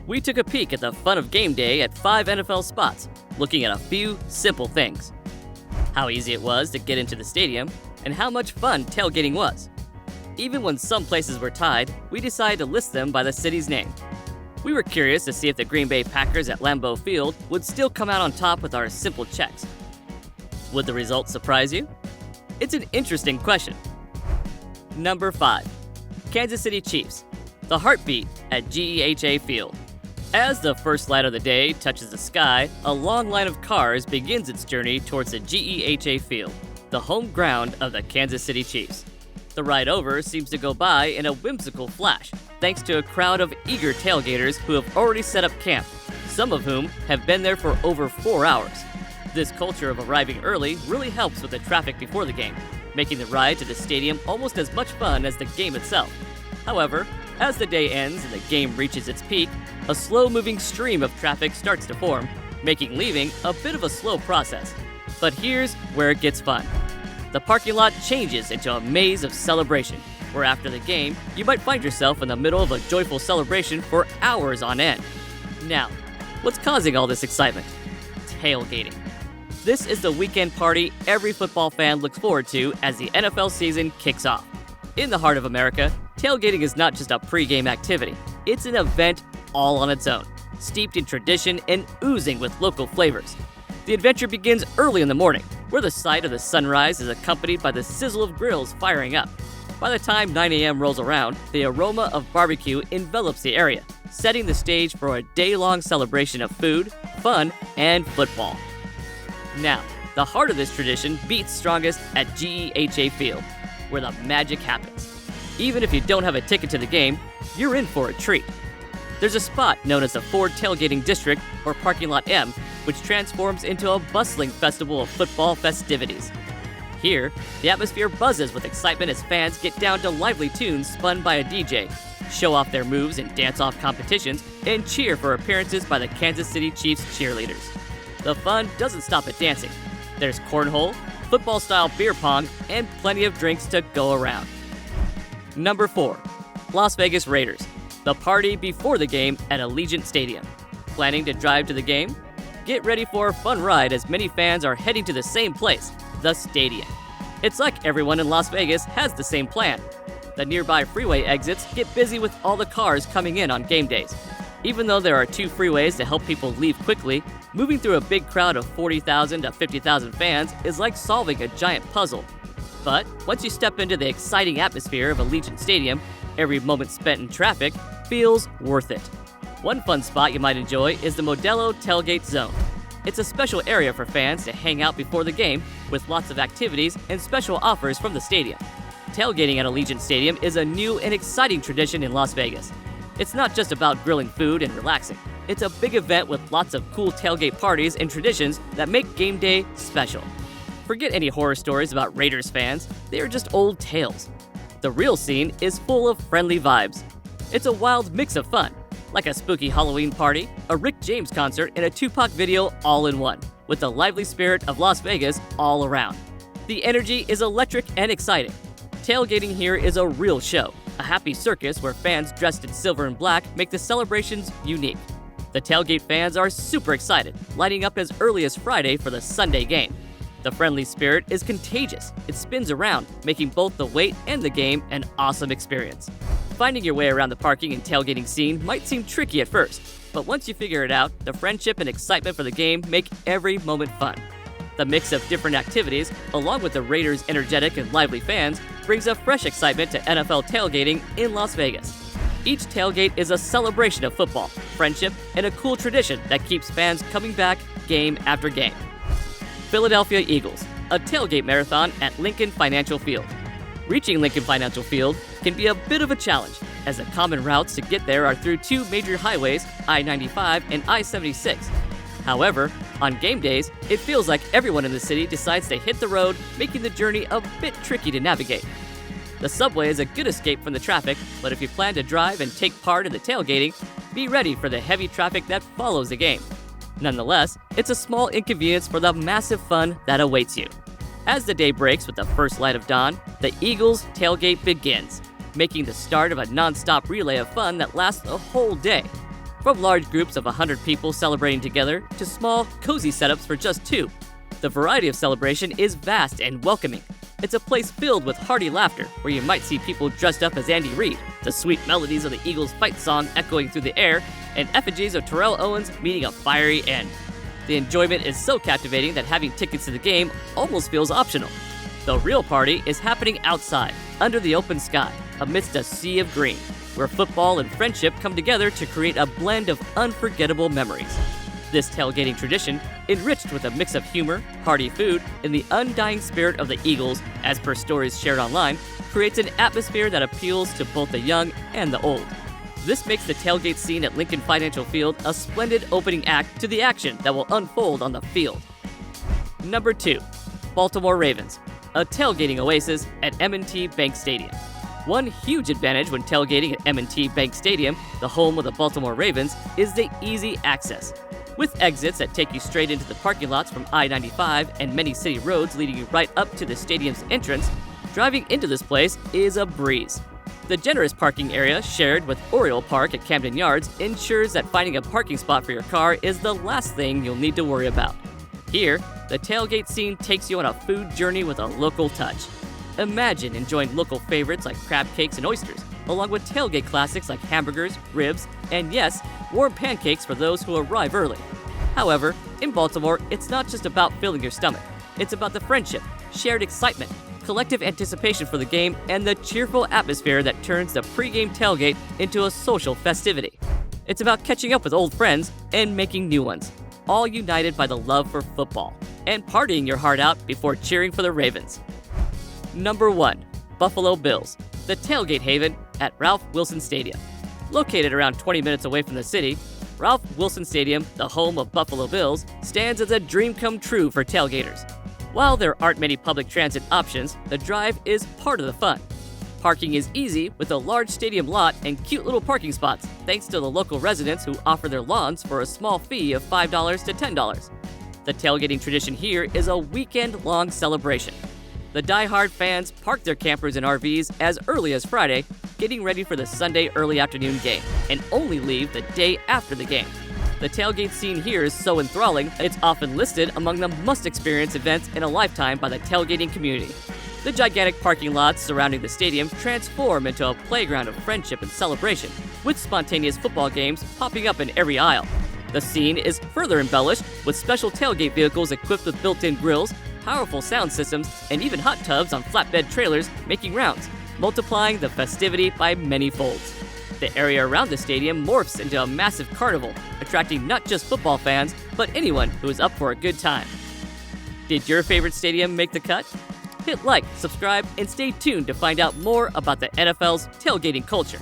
We took a peek at the fun of game day at 5 NFL spots, looking at a few simple things. How easy it was to get into the stadium, and how much fun tailgating was. Even when some places were tied, we decided to list them by the city's name. We were curious to see if the Green Bay Packers at Lambeau Field would still come out on top with our simple checks. Would the results surprise you? It's an interesting question. Number 5. Kansas City Chiefs, the heartbeat at GEHA Field. As the first light of the day touches the sky, a long line of cars begins its journey towards the GEHA Field, the home ground of the Kansas City Chiefs. The ride over seems to go by in a whimsical flash, thanks to a crowd of eager tailgaters who have already set up camp, some of whom have been there for over 4 hours. This culture of arriving early really helps with the traffic before the game, making the ride to the stadium almost as much fun as the game itself. However, as the day ends and the game reaches its peak, a slow-moving stream of traffic starts to form, making leaving a bit of a slow process. But here's where it gets fun. The parking lot changes into a maze of celebration, where after the game, you might find yourself in the middle of a joyful celebration for hours on end. Now, what's causing all this excitement? Tailgating. This is the weekend party every football fan looks forward to as the NFL season kicks off. In the heart of America, tailgating is not just a pre-game activity. It's an event all on its own, steeped in tradition and oozing with local flavors. The adventure begins early in the morning, where the sight of the sunrise is accompanied by the sizzle of grills firing up. By the time 9 a.m. rolls around, the aroma of barbecue envelops the area, setting the stage for a day-long celebration of food, fun, and football. Now, the heart of this tradition beats strongest at GEHA Field, where the magic happens. Even if you don't have a ticket to the game, you're in for a treat. There's a spot known as the Ford Tailgating District, or Parking Lot M, which transforms into a bustling festival of football festivities. Here, the atmosphere buzzes with excitement as fans get down to lively tunes spun by a DJ, show off their moves in dance-off competitions, and cheer for appearances by the Kansas City Chiefs cheerleaders. The fun doesn't stop at dancing. There's cornhole, football-style beer pong, and plenty of drinks to go around. Number 4. Las Vegas Raiders, the party before the game at Allegiant Stadium. Planning to drive to the game? Get ready for a fun ride as many fans are heading to the same place, the stadium. It's like everyone in Las Vegas has the same plan. The nearby freeway exits get busy with all the cars coming in on game days. Even though there are 2 freeways to help people leave quickly, moving through a big crowd of 40,000 to 50,000 fans is like solving a giant puzzle. But once you step into the exciting atmosphere of Allegiant Stadium, every moment spent in traffic feels worth it. One fun spot you might enjoy is the Modelo Tailgate Zone. It's a special area for fans to hang out before the game with lots of activities and special offers from the stadium. Tailgating at Allegiant Stadium is a new and exciting tradition in Las Vegas. It's not just about grilling food and relaxing. It's a big event with lots of cool tailgate parties and traditions that make game day special. Forget any horror stories about Raiders fans. They are just old tales. The real scene is full of friendly vibes. It's a wild mix of fun, like a spooky Halloween party, a Rick James concert, and a Tupac video all in one, with the lively spirit of Las Vegas all around. The energy is electric and exciting. Tailgating here is a real show, a happy circus where fans dressed in silver and black make the celebrations unique. The tailgate fans are super excited, lining up as early as Friday for the Sunday game. The friendly spirit is contagious. It spins around, making both the wait and the game an awesome experience. Finding your way around the parking and tailgating scene might seem tricky at first, but once you figure it out, the friendship and excitement for the game make every moment fun. The mix of different activities, along with the Raiders' energetic and lively fans, brings a fresh excitement to NFL tailgating in Las Vegas. Each tailgate is a celebration of football, friendship, and a cool tradition that keeps fans coming back game after game. Philadelphia Eagles, a tailgate marathon at Lincoln Financial Field. Reaching Lincoln Financial Field can be a bit of a challenge, as the common routes to get there are through 2 major highways, I-95 and I-76. However, on game days, it feels like everyone in the city decides to hit the road, making the journey a bit tricky to navigate. The subway is a good escape from the traffic, but if you plan to drive and take part in the tailgating, be ready for the heavy traffic that follows the game. Nonetheless, it's a small inconvenience for the massive fun that awaits you. As the day breaks with the first light of dawn, the Eagles tailgate begins, making the start of a non-stop relay of fun that lasts the whole day. From large groups of 100 people celebrating together to small, cozy setups for just 2, the variety of celebration is vast and welcoming. It's a place filled with hearty laughter, where you might see people dressed up as Andy Reid, the sweet melodies of the Eagles' fight song echoing through the air, and effigies of Terrell Owens meeting a fiery end. The enjoyment is so captivating that having tickets to the game almost feels optional. The real party is happening outside, under the open sky, amidst a sea of green, where football and friendship come together to create a blend of unforgettable memories. This tailgating tradition, enriched with a mix of humor, hearty food, and the undying spirit of the Eagles, as per stories shared online, creates an atmosphere that appeals to both the young and the old. This makes the tailgate scene at Lincoln Financial Field a splendid opening act to the action that will unfold on the field. Number 2. Baltimore Ravens, a tailgating oasis at M&T Bank Stadium. One huge advantage when tailgating at M&T Bank Stadium, the home of the Baltimore Ravens, is the easy access. With exits that take you straight into the parking lots from I-95 and many city roads leading you right up to the stadium's entrance, driving into this place is a breeze. The generous parking area shared with Oriole Park at Camden Yards ensures that finding a parking spot for your car is the last thing you'll need to worry about. Here, the tailgate scene takes you on a food journey with a local touch. Imagine enjoying local favorites like crab cakes and oysters, along with tailgate classics like hamburgers, ribs, and yes, warm pancakes for those who arrive early. However, in Baltimore, it's not just about filling your stomach. It's about the friendship, shared excitement, collective anticipation for the game, and the cheerful atmosphere that turns the pregame tailgate into a social festivity. It's about catching up with old friends and making new ones, all united by the love for football, and partying your heart out before cheering for the Ravens. Number 1. Buffalo Bills, the tailgate haven at Ralph Wilson Stadium. Located around 20 minutes away from the city, Ralph Wilson Stadium, the home of Buffalo Bills, stands as a dream come true for tailgaters. While there aren't many public transit options, the drive is part of the fun. Parking is easy with a large stadium lot and cute little parking spots, thanks to the local residents who offer their lawns for a small fee of $5 to $10. The tailgating tradition here is a weekend-long celebration. The die-hard fans park their campers and RVs as early as Friday, getting ready for the Sunday early afternoon game, and only leave the day after the game. The tailgate scene here is so enthralling that it's often listed among the must-experience events in a lifetime by the tailgating community. The gigantic parking lots surrounding the stadium transform into a playground of friendship and celebration, with spontaneous football games popping up in every aisle. The scene is further embellished with special tailgate vehicles equipped with built-in grills, powerful sound systems, and even hot tubs on flatbed trailers making rounds, multiplying the festivity by many folds. The area around the stadium morphs into a massive carnival, attracting not just football fans, but anyone who is up for a good time. Did your favorite stadium make the cut? Hit like, subscribe, and stay tuned to find out more about the NFL's tailgating culture.